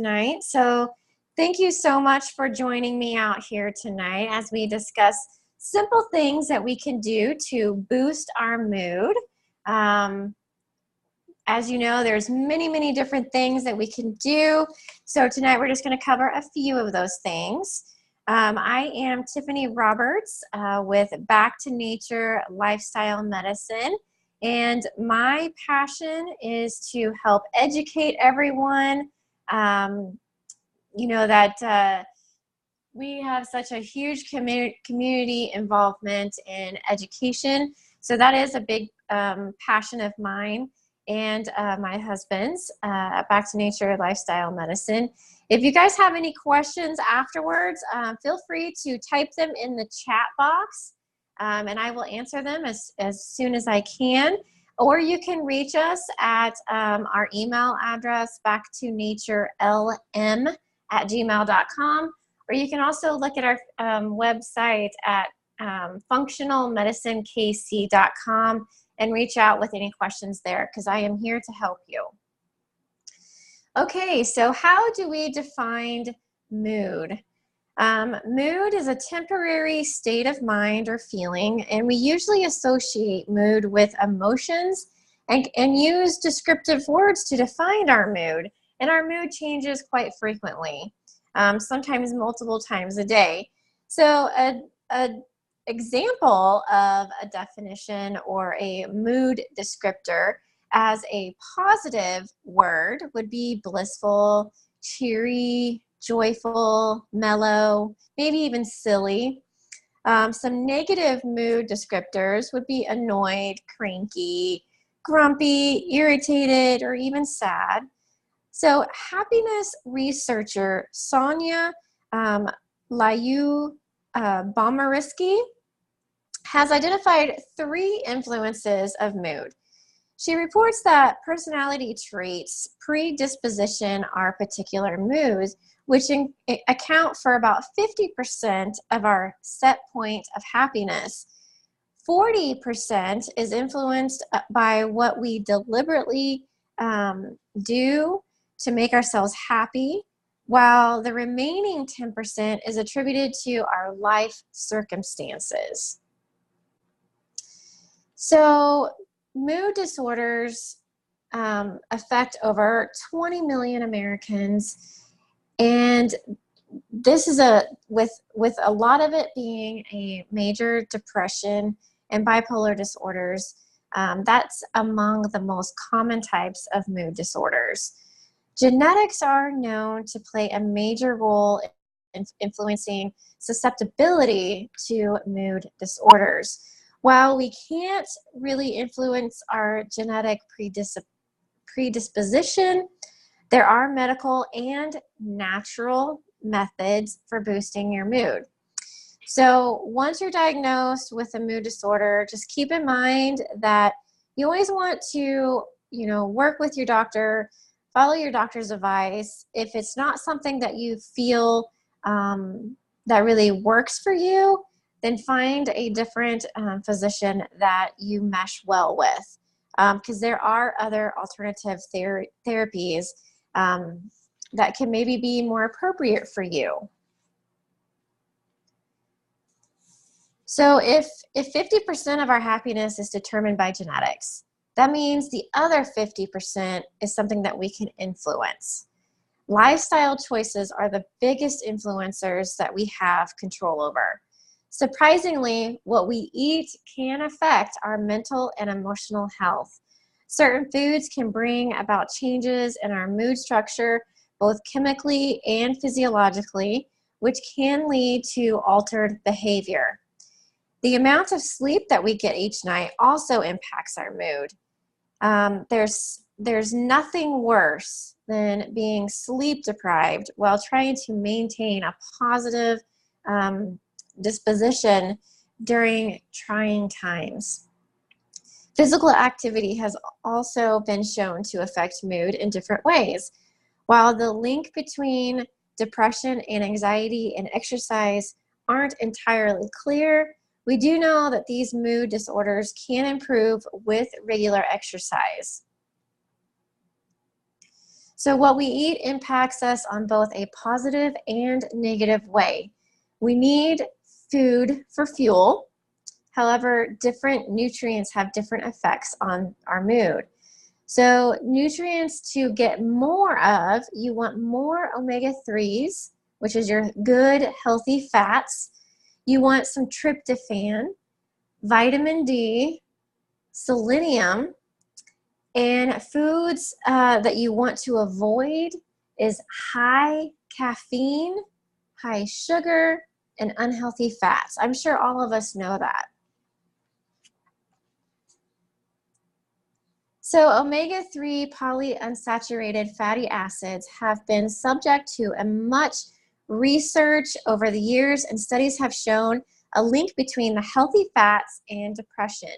Tonight. So thank you so much for joining me out here tonight as we discuss simple things that we can do to boost our mood. As you know, there's many different things that we can do. So tonight we're just going to cover a few of those things. I am Tiffany Roberts with Back to Nature Lifestyle Medicine. And my passion is to help educate everyone. That we have such a huge community involvement in education. So that is a big passion of mine and my husband's, Back to Nature Lifestyle Medicine. If you guys have any questions afterwards, feel free to type them in the chat box and I will answer them as soon as I can. Or you can reach us at our email address, backtonaturelm@gmail.com, or you can also look at our website at functionalmedicinekc.com and reach out with any questions there because I am here to help you. Okay, so how do we define mood? Mood is a temporary state of mind or feeling, and we usually associate mood with emotions and use descriptive words to define our mood. And our mood changes quite frequently, sometimes multiple times a day. So an example of a definition or a mood descriptor as a positive word would be blissful, cheery, joyful, mellow, maybe even silly. Some negative mood descriptors would be annoyed, cranky, grumpy, irritated, or even sad. So happiness researcher Sonia Lyubomirsky has identified 3 influences of mood. She reports that personality traits predisposition our particular moods, which account for about 50% of our set point of happiness. 40% is influenced by what we deliberately do to make ourselves happy, while the remaining 10% is attributed to our life circumstances. So mood disorders affect over 20 million Americans, and this is with a lot of it being a major depression and bipolar disorders. That's among the most common types of mood disorders. Genetics are known to play a major role in influencing susceptibility to mood disorders. While we can't really influence our genetic predisposition, there are medical and natural methods for boosting your mood. So once you're diagnosed with a mood disorder, just keep in mind that you always want to, work with your doctor, follow your doctor's advice. If it's not something that you feel that really works for you, then find a different physician that you mesh well with, because there are other alternative therapies that can maybe be more appropriate for you. So if 50% of our happiness is determined by genetics, that means the other 50% is something that we can influence. Lifestyle choices are the biggest influencers that we have control over. Surprisingly, what we eat can affect our mental and emotional health. Certain foods can bring about changes in our mood structure, both chemically and physiologically, which can lead to altered behavior. The amount of sleep that we get each night also impacts our mood. There's nothing worse than being sleep deprived while trying to maintain a positive disposition during trying times. Physical activity has also been shown to affect mood in different ways. While the link between depression and anxiety and exercise aren't entirely clear, we do know that these mood disorders can improve with regular exercise. So what we eat impacts us on both a positive and negative way. We need food for fuel. However, different nutrients have different effects on our mood. So nutrients to get more of, you want more omega-3s, which is your good, healthy fats. You want some tryptophan, vitamin D, selenium, and foods that you want to avoid is high caffeine, high sugar, and unhealthy fats. I'm sure all of us know that. So omega-3 polyunsaturated fatty acids have been subject to a much research over the years, and studies have shown a link between the healthy fats and depression.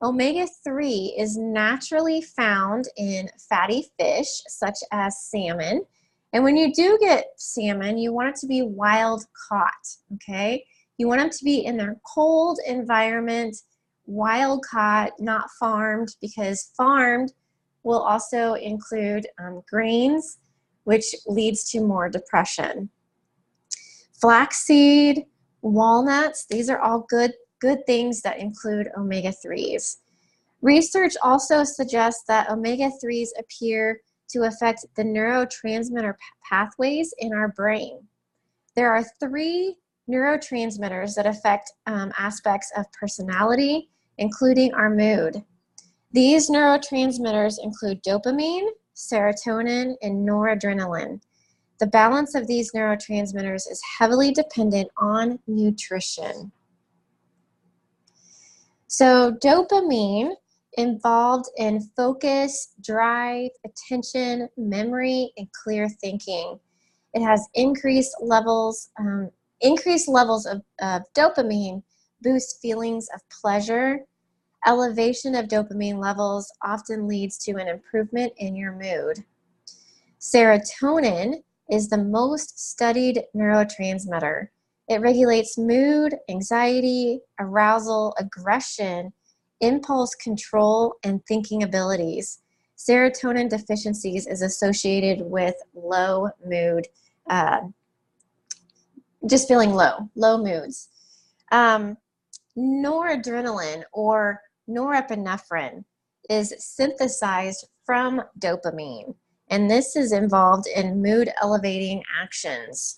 Omega-3 is naturally found in fatty fish, such as salmon. And when you do get salmon, you want it to be wild caught, okay? You want them to be in their cold environment, wild caught, not farmed, because farmed will also include grains, which leads to more depression. Flaxseed, walnuts, these are all good things that include omega-3s. Research also suggests that omega-3s appear to affect the neurotransmitter pathways in our brain. There are 3 neurotransmitters that affect aspects of personality, including our mood. These neurotransmitters include dopamine, serotonin, and noradrenaline. The balance of these neurotransmitters is heavily dependent on nutrition. So dopamine, involved in focus, drive, attention, memory, and clear thinking. It has increased levels of dopamine boost feelings of pleasure. Elevation of dopamine levels often leads to an improvement in your mood. Serotonin is the most studied neurotransmitter. It regulates mood, anxiety, arousal, aggression, impulse control, and thinking abilities. Serotonin deficiencies is associated with low mood, just feeling low moods. Noradrenaline, or norepinephrine, is synthesized from dopamine, and this is involved in mood elevating actions.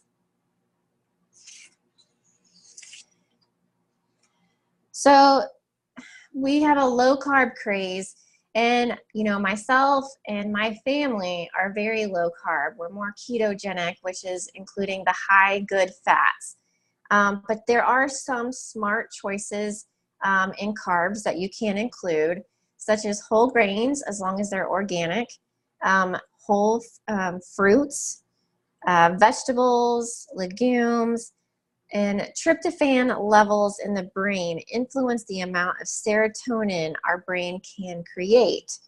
So we have a low carb craze, and myself and my family are very low carb. We're more ketogenic, which is including the high good fats. But there are some smart choices in carbs that you can include, such as whole grains, as long as they're organic, whole fruits, vegetables, legumes, and tryptophan levels in the brain influence the amount of serotonin our brain can create.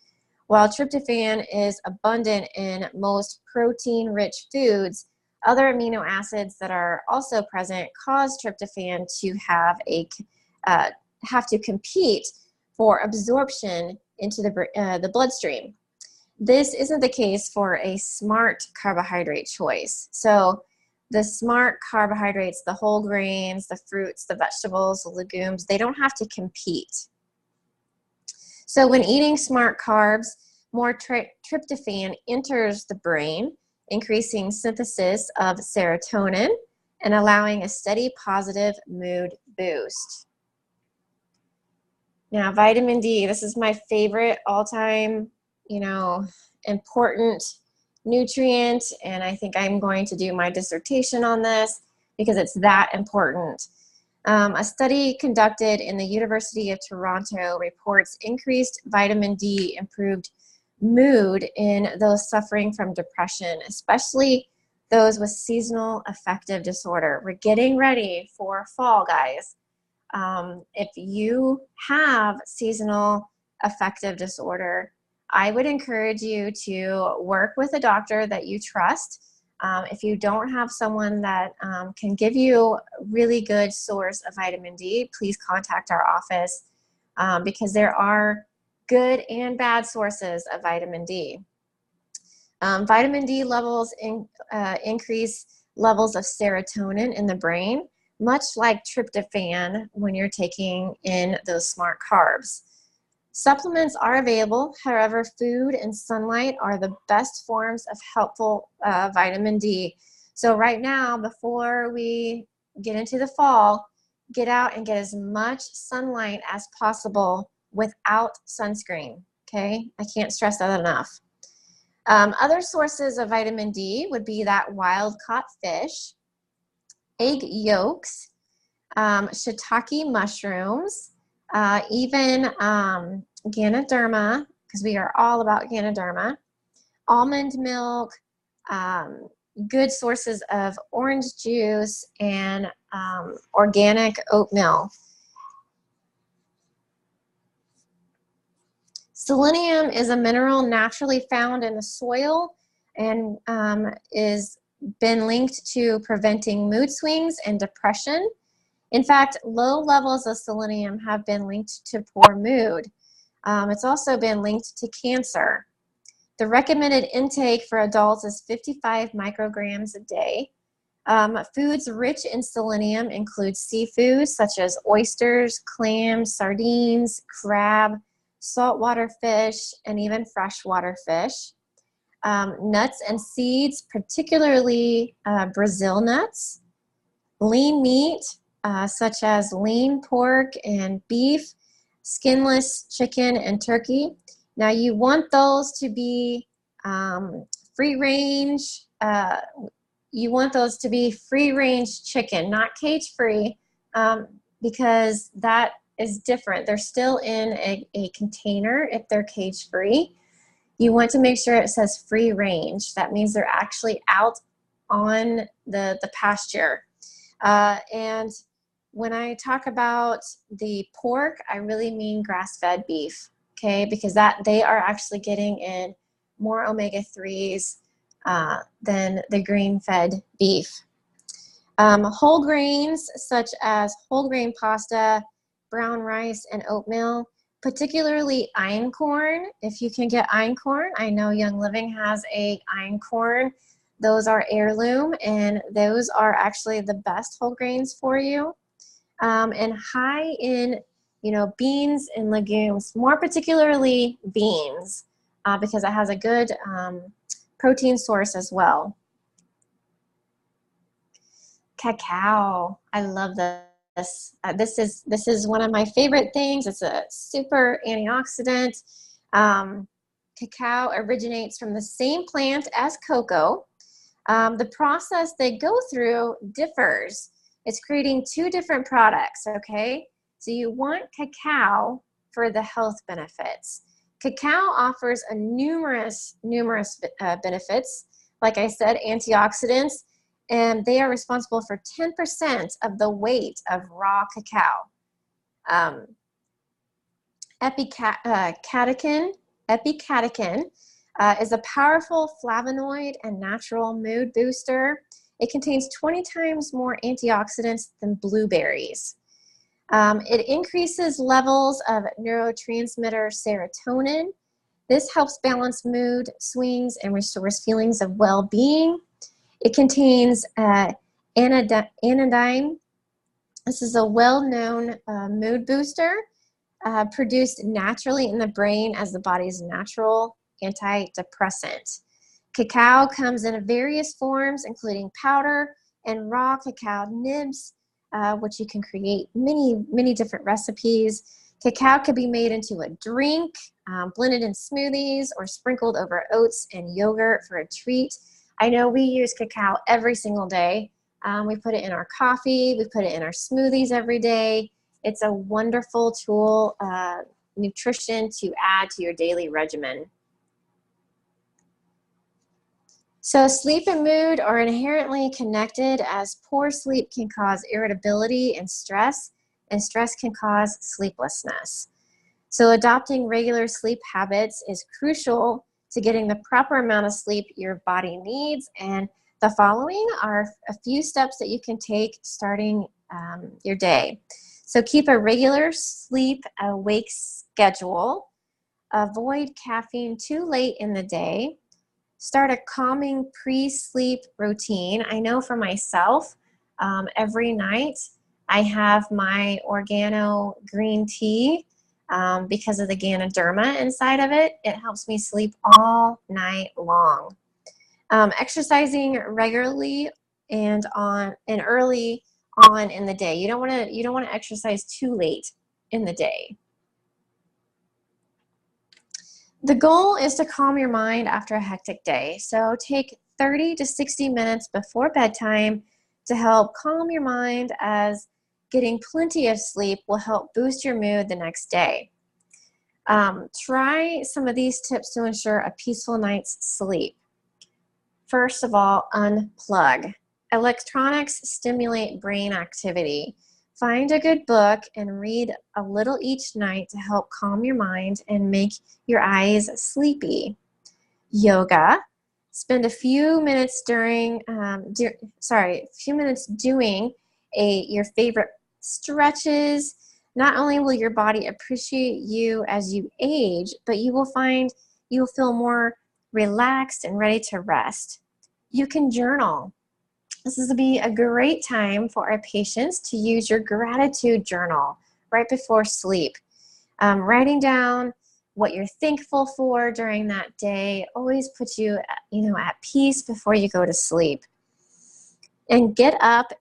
While tryptophan is abundant in most protein-rich foods, other amino acids that are also present cause tryptophan to have to compete for absorption into the bloodstream. This isn't the case for a smart carbohydrate choice. So the smart carbohydrates, the whole grains, the fruits, the vegetables, the legumes, they don't have to compete. So when eating smart carbs, more tryptophan enters the brain, increasing synthesis of serotonin and allowing a steady positive mood boost. Now, vitamin D, this is my favorite all-time, important nutrient, and I think I'm going to do my dissertation on this because it's that important. A study conducted in the University of Toronto reports increased vitamin D improved mood in those suffering from depression, especially those with seasonal affective disorder. We're getting ready for fall, guys. If you have seasonal affective disorder, I would encourage you to work with a doctor that you trust. If you don't have someone that can give you a really good source of vitamin D, please contact our office because there are good and bad sources of vitamin D. Vitamin D levels increase levels of serotonin in the brain, much like tryptophan when you're taking in those smart carbs. Supplements are available. However, food and sunlight are the best forms of helpful vitamin D. So right now, before we get into the fall, get out and get as much sunlight as possible without sunscreen, okay? I can't stress that enough. Other sources of vitamin D would be that wild-caught fish, egg yolks, shiitake mushrooms, even Ganoderma, because we are all about Ganoderma, almond milk, good sources of orange juice, and organic oatmeal. Selenium is a mineral naturally found in the soil and is been linked to preventing mood swings and depression. In fact, low levels of selenium have been linked to poor mood. It's also been linked to cancer. The recommended intake for adults is 55 micrograms a day. Foods rich in selenium include seafoods such as oysters, clams, sardines, crab, saltwater fish, and even freshwater fish. Nuts and seeds, particularly Brazil nuts. Lean meat, such as lean pork and beef, skinless chicken and turkey. Now you want those to be free range. You want those to be free range chicken, not cage free, because that is different. They're still in a container if they're cage free. You want to make sure it says free range. That means they're actually out on the pasture. And when I talk about the pork, I really mean grass-fed beef, okay? Because they are actually getting in more omega-3s than the grain-fed beef. Whole grains such as whole grain pasta, brown rice, and oatmeal, particularly einkorn. If you can get einkorn, I know Young Living has a einkorn. Those are heirloom, and those are actually the best whole grains for you. And high in, beans and legumes, more particularly beans, because it has a good protein source as well. Cacao, I love this. This is one of my favorite things. It's a super antioxidant. Cacao originates from the same plant as cocoa. The process they go through differs. It's creating two different products, okay? So you want cacao for the health benefits. Cacao offers a numerous benefits. Like I said, antioxidants, and they are responsible for 10% of the weight of raw cacao. Epicatechin is a powerful flavonoid and natural mood booster. It contains 20 times more antioxidants than blueberries. It increases levels of neurotransmitter serotonin. This helps balance mood swings and restores feelings of well-being. It contains anandine. This is a well-known mood booster produced naturally in the brain as the body's natural antidepressant. Cacao comes in various forms, including powder and raw cacao nibs, which you can create many different recipes. Cacao can be made into a drink, blended in smoothies, or sprinkled over oats and yogurt for a treat. I know we use cacao every single day. We put it in our coffee, we put it in our smoothies every day. It's a wonderful tool, nutrition to add to your daily regimen. So sleep and mood are inherently connected, as poor sleep can cause irritability and stress can cause sleeplessness. So adopting regular sleep habits is crucial to getting the proper amount of sleep your body needs, and the following are a few steps that you can take starting your day. So keep a regular sleep-awake schedule. Avoid caffeine too late in the day. Start a calming pre-sleep routine. I know for myself, every night I have my Organo green tea because of the Ganoderma inside of it. It helps me sleep all night long. Exercising regularly and early on in the day. You don't want to exercise too late in the day. The goal is to calm your mind after a hectic day. So take 30 to 60 minutes before bedtime to help calm your mind, as getting plenty of sleep will help boost your mood the next day. Try some of these tips to ensure a peaceful night's sleep. First of all, unplug. Electronics stimulate brain activity. Find a good book and read a little each night to help calm your mind and make your eyes sleepy. Yoga. Spend a few minutes doing your favorite stretches. Not only will your body appreciate you as you age, but you will feel more relaxed and ready to rest. You can journal. This is to be a great time for our patients to use your gratitude journal right before sleep. Writing down what you're thankful for during that day always puts you, at peace before you go to sleep. And get up,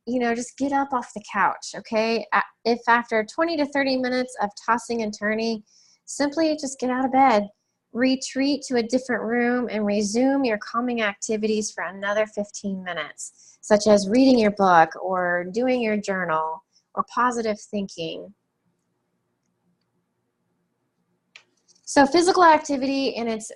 just get up off the couch, okay? If after 20 to 30 minutes of tossing and turning, simply just get out of bed. Retreat to a different room and resume your calming activities for another 15 minutes, such as reading your book or doing your journal or positive thinking. So physical activity and its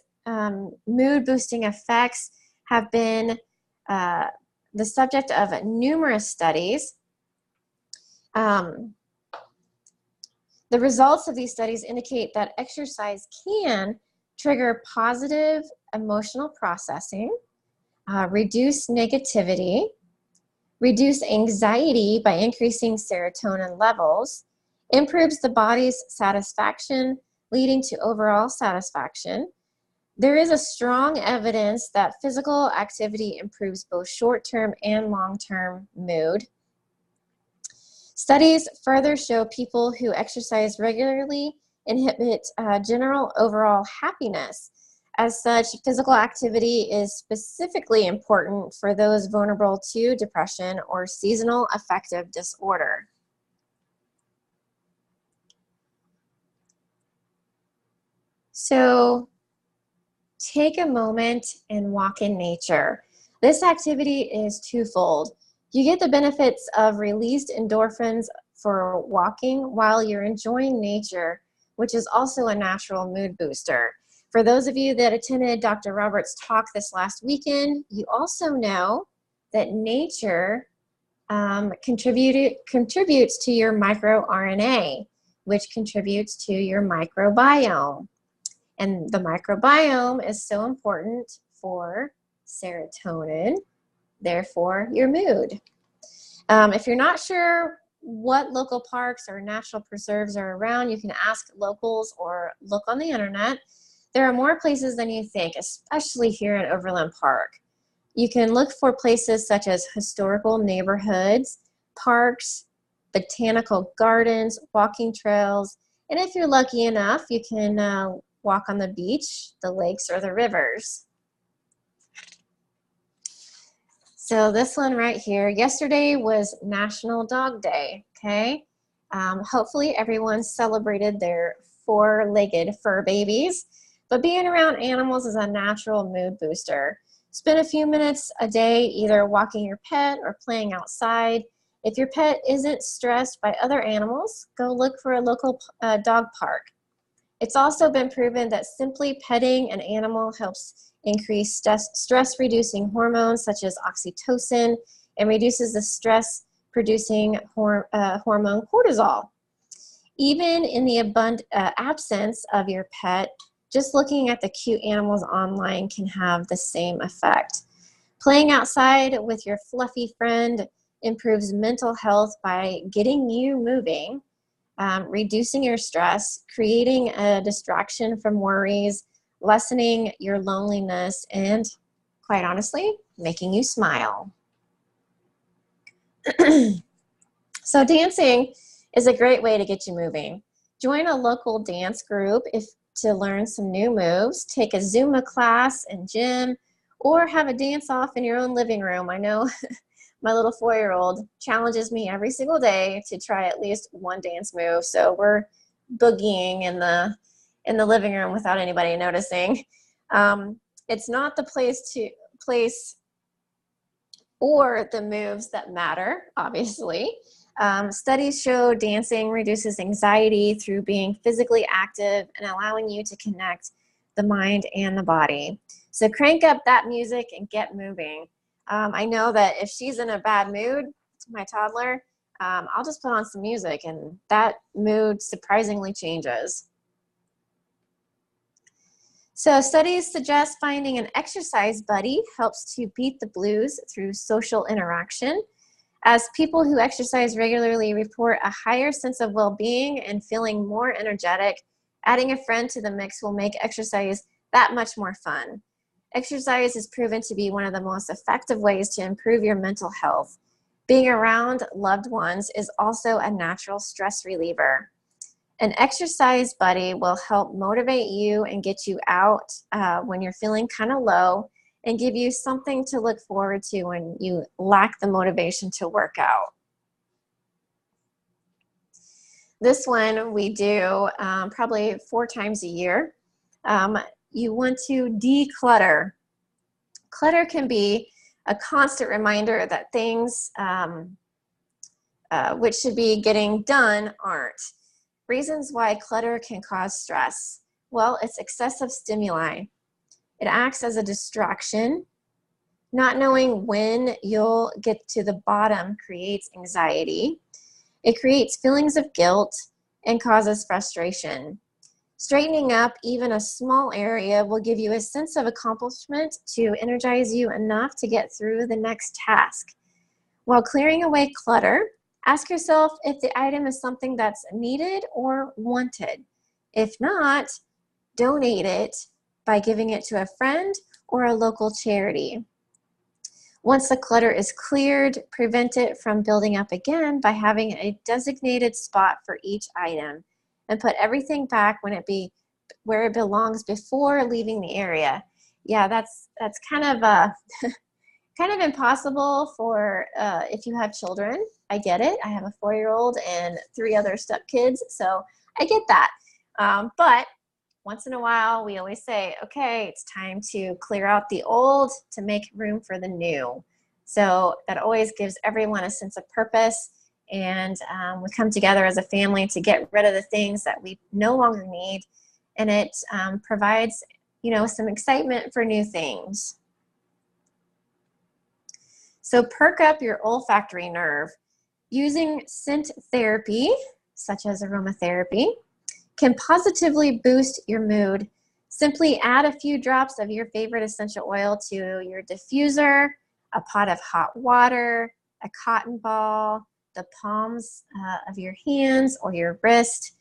mood-boosting effects have been the subject of numerous studies. The results of these studies indicate that exercise can trigger positive emotional processing, reduce negativity, reduce anxiety by increasing serotonin levels, improves the body's satisfaction, leading to overall satisfaction. There is a strong evidence that physical activity improves both short-term and long-term mood. Studies further show people who exercise regularly inhibit general overall happiness. As such, physical activity is specifically important for those vulnerable to depression or seasonal affective disorder. So take a moment and walk in nature. This activity is twofold. You get the benefits of released endorphins for walking while you're enjoying nature, which is also a natural mood booster. For those of you that attended Dr. Roberts' talk this last weekend, you also know that nature contributes to your microRNA, which contributes to your microbiome. And the microbiome is so important for serotonin, therefore your mood. If you're not sure what local parks or natural preserves are around, you can ask locals or look on the internet. There are more places than you think, especially here in Overland Park. You can look for places such as historical neighborhoods, parks, botanical gardens, walking trails, and if you're lucky enough, you can walk on the beach, the lakes, or the rivers. So this one right here, yesterday was National Dog Day, okay? Hopefully everyone celebrated their four-legged fur babies, but being around animals is a natural mood booster. Spend a few minutes a day either walking your pet or playing outside. If your pet isn't stressed by other animals, go look for a local dog park. It's also been proven that simply petting an animal helps increase stress-reducing hormones such as oxytocin and reduces the stress-producing hormone cortisol. Even in the absence of your pet, just looking at the cute animals online can have the same effect. Playing outside with your fluffy friend improves mental health by getting you moving, reducing your stress, creating a distraction from worries, lessening your loneliness, and quite honestly, making you smile. So dancing is a great way to get you moving. Join a local dance group to learn some new moves, take a Zumba class in gym, or have a dance off in your own living room. I know my little 4-year-old challenges me every single day to try at least one dance move. So we're boogieing in the living room without anybody noticing. It's not the place or the moves that matter, obviously. Studies show dancing reduces anxiety through being physically active and allowing you to connect the mind and the body. So crank up that music and get moving. I know that if she's in a bad mood, my toddler, I'll just put on some music and that mood surprisingly changes. So studies suggest finding an exercise buddy helps to beat the blues through social interaction, as people who exercise regularly report a higher sense of well-being and feeling more energetic. Adding a friend to the mix will make exercise that much more fun. Exercise is proven to be one of the most effective ways to improve your mental health. Being around loved ones is also a natural stress reliever. An exercise buddy will help motivate you and get you out when you're feeling kind of low and give you something to look forward to when you lack the motivation to work out. This one we do probably 4 times a year. You want to declutter. Clutter can be a constant reminder that things which should be getting done aren't. Reasons why clutter can cause stress. Well, it's excessive stimuli. It acts as a distraction. Not knowing when you'll get to the bottom creates anxiety. It creates feelings of guilt and causes frustration. Straightening up even a small area will give you a sense of accomplishment to energize you enough to get through the next task. While clearing away clutter, ask yourself if the item is something that's needed or wanted. If not, donate it by giving it to a friend or a local charity. Once the clutter is cleared, prevent it from building up again by having a designated spot for each item and put everything back where it belongs before leaving the area. Yeah, that's kind of kind of impossible for if you have children. I get it. I have a 4-year-old and 3 other stepkids, so I get that. But once in a while, we always say, okay, it's time to clear out the old to make room for the new. So that always gives everyone a sense of purpose, and we come together as a family to get rid of the things that we no longer need, and it provides, some excitement for new things. So perk up your olfactory nerve. Using scent therapy, such as aromatherapy, can positively boost your mood. Simply add a few drops of your favorite essential oil to your diffuser, a pot of hot water, a cotton ball, the palms of your hands or your wrist.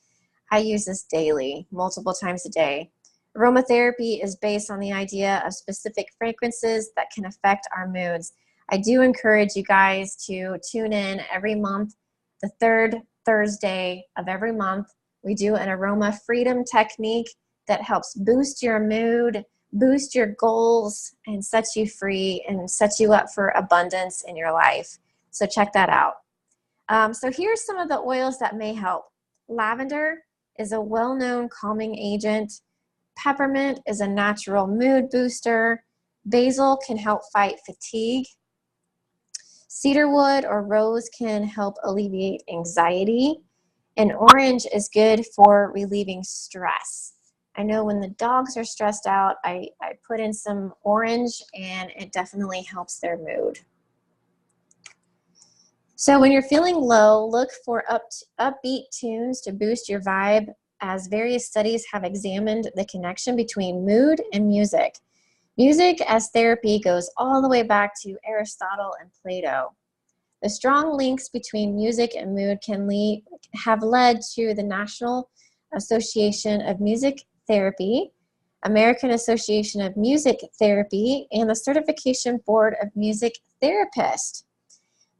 I use this daily, multiple times a day. Aromatherapy is based on the idea of specific fragrances that can affect our moods. I do encourage you guys to tune in every month, the 3rd Thursday of every month. We do an aroma freedom technique that helps boost your mood, boost your goals, and sets you free and sets you up for abundance in your life. So check that out. So here's some of the oils that may help. Lavender is a well-known calming agent. Peppermint is a natural mood booster. Basil can help fight fatigue. Cedarwood or rose can help alleviate anxiety. And orange is good for relieving stress. I know when the dogs are stressed out, I put in some orange and it definitely helps their mood. So when you're feeling low, look for upbeat tunes to boost your vibe, as various studies have examined the connection between mood and music. Music as therapy goes all the way back to Aristotle and Plato. The strong links between music and mood have led to the National Association of Music Therapy American Association of Music Therapy, and the Certification Board of Music Therapists.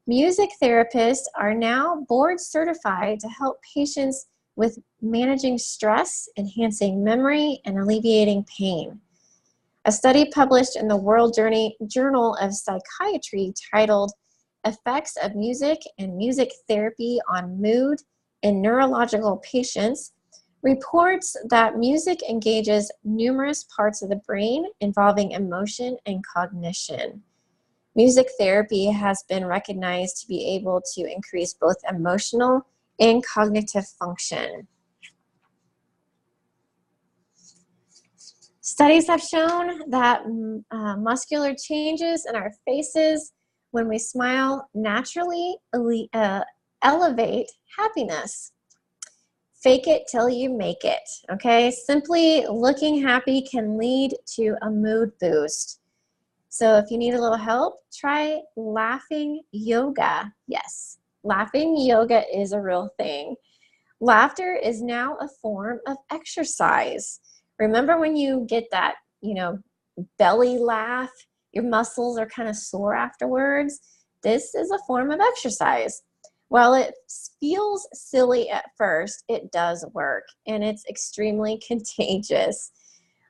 Music therapists are now board certified to help patients with managing stress, enhancing memory, and alleviating pain. A study published in the World Journal of Psychiatry titled Effects of Music and Music Therapy on Mood in Neurological Patients reports that music engages numerous parts of the brain involving emotion and cognition. Music therapy has been recognized to be able to increase both emotional and cognitive function. Studies have shown that muscular changes in our faces when we smile naturally elevate happiness. Fake it till you make it, okay? Simply looking happy can lead to a mood boost. So if you need a little help, try laughing yoga. Yes, laughing yoga is a real thing. Laughter is now a form of exercise. Remember when you get that, belly laugh, your muscles are kind of sore afterwards? This is a form of exercise. While it feels silly at first, it does work, and it's extremely contagious.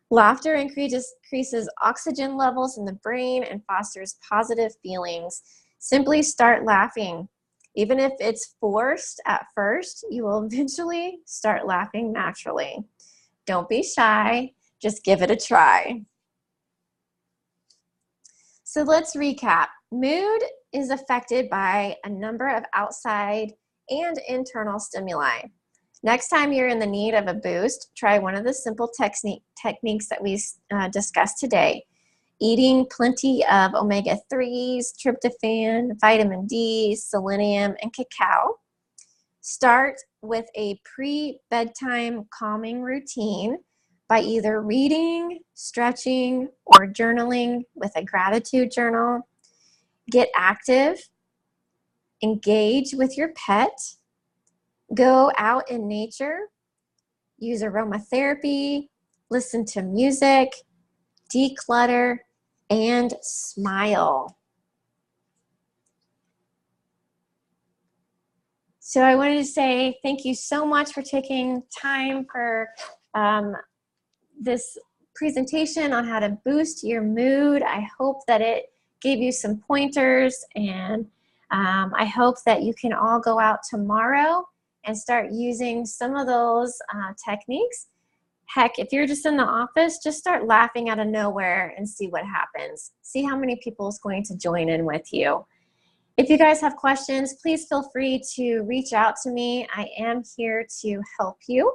Laughter increases oxygen levels in the brain and fosters positive feelings. Simply start laughing. Even if it's forced at first, you will eventually start laughing naturally. Don't be shy, just give it a try. So let's recap. Mood is affected by a number of outside and internal stimuli. Next time you're in the need of a boost, try one of the simple techniques that we discussed today. Eating plenty of omega-3s, tryptophan, vitamin D, selenium, and cacao. Start with a pre-bedtime calming routine by either reading, stretching, or journaling with a gratitude journal. Get active. Engage with your pet. Go out in nature. Use aromatherapy. Listen to music. Declutter. And smile. So I wanted to say thank you so much for taking time for this presentation on how to boost your mood. I hope that it gave you some pointers, and I hope that you can all go out tomorrow and start using some of those techniques. Heck, if you're just in the office, just start laughing out of nowhere and see what happens. See how many people is going to join in with you. If you guys have questions, please feel free to reach out to me. I am here to help you.